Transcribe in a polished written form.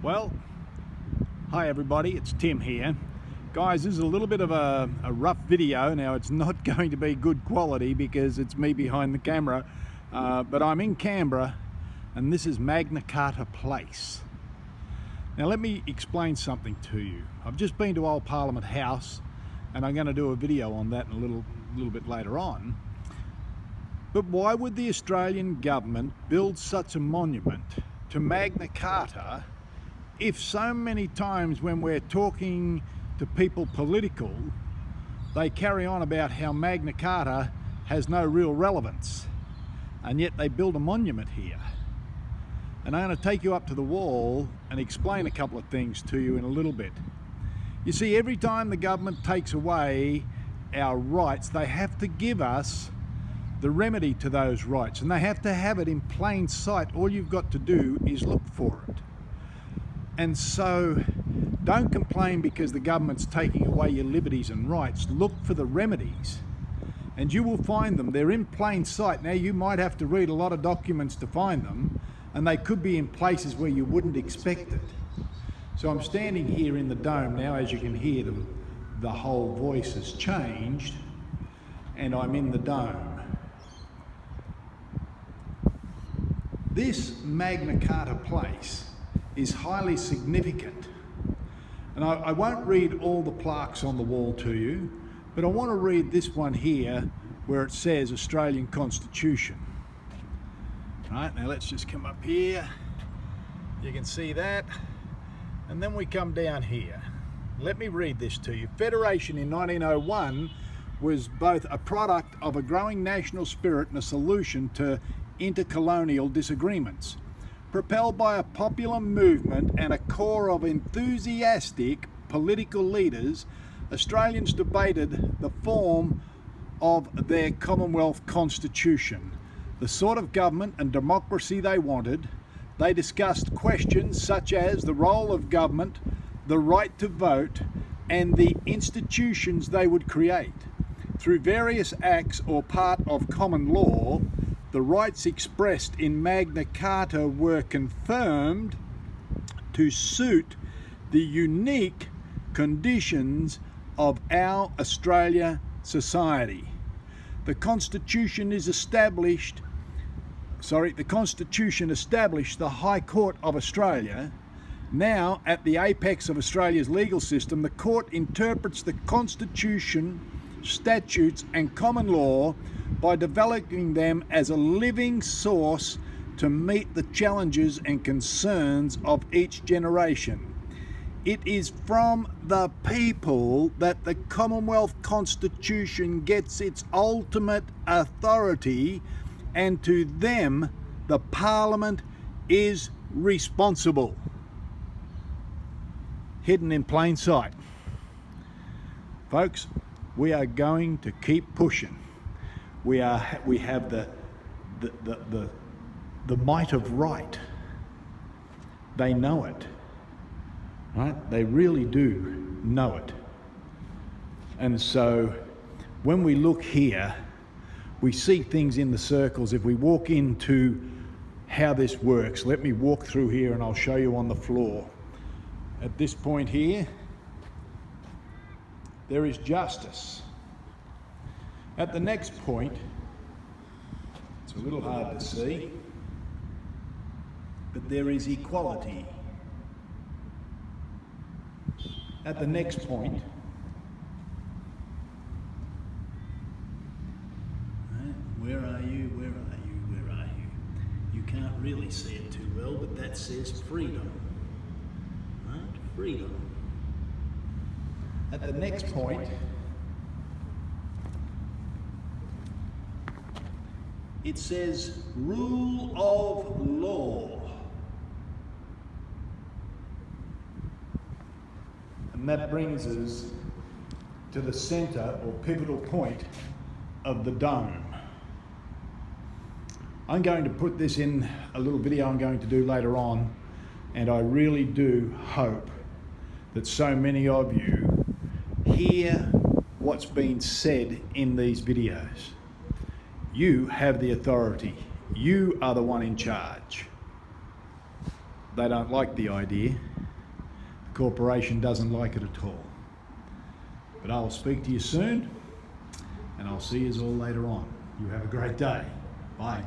Well, hi everybody, it's Tim here. Guys, this is a little bit of a rough video. Now, it's not going to be good quality because it's me behind the camera, but I'm in Canberra and this is Magna Carta Place. Now let me explain something to you. I've just been to Old Parliament House and I'm going to do a video on that in a little bit later on. But why would the Australian government build such a monument to Magna Carta if so many times when we're talking to people political, they carry on about how Magna Carta has no real relevance, and yet they build a monument here? And I'm going to take you up to the wall and explain a couple of things to you in a little bit. You see, every time the government takes away our rights, they have to give us the remedy to those rights, and they have to have it in plain sight. All you've got to do is look for it. And so don't complain because the government's taking away your liberties and rights. Look for the remedies and you will find them. They're in plain sight. Now, you might have to read a lot of documents to find them, and they could be in places where you wouldn't expect it. So I'm standing here in the dome now. As you can hear, the whole voice has changed and I'm in the dome. This Magna Carta Place is highly significant. And I won't read all the plaques on the wall to you, but I want to read this one here where it says Australian Constitution. Right, now let's just come up here. You can see that. And then we come down here. Let me read this to you. Federation in 1901 was both a product of a growing national spirit and a solution to intercolonial disagreements. Propelled by a popular movement and a core of enthusiastic political leaders, Australians debated the form of their Commonwealth Constitution, the sort of government and democracy they wanted. They discussed questions such as the role of government, the right to vote, and the institutions they would create. Through various acts or part of common law, the rights expressed in Magna Carta were confirmed to suit the unique conditions of our Australia society. The Constitution established the High Court of Australia. Now, at the apex of Australia's legal system, the court interprets the Constitution, statutes and common law by developing them as a living source to meet the challenges and concerns of each generation. It is from the people that the Commonwealth Constitution gets its ultimate authority, and to them the Parliament is responsible. Hidden in plain sight. Folks, we are going to keep pushing. We have the might of right. They know it, right? They really do know it. And so when we look here, we see things in the circles. If we walk into how this works, let me walk through here and I'll show you on the floor. At this point here, there is justice. At the next point, it's a little hard to see, but there is equality. At the next point, where are you, where are you, where are you? You can't really see it too well, but that says freedom. Right? Freedom. At the next point, it says rule of law. And that brings us to the centre or pivotal point of the dome. I'm going to put this in a little video I'm going to do later on, and I really do hope that so many of you hear what's been said in these videos. You have the authority. You are the one in charge. They don't like the idea. corporation doesn't like it at all. But I'll speak to you soon, and I'll see you all later on. You have a great day. Bye.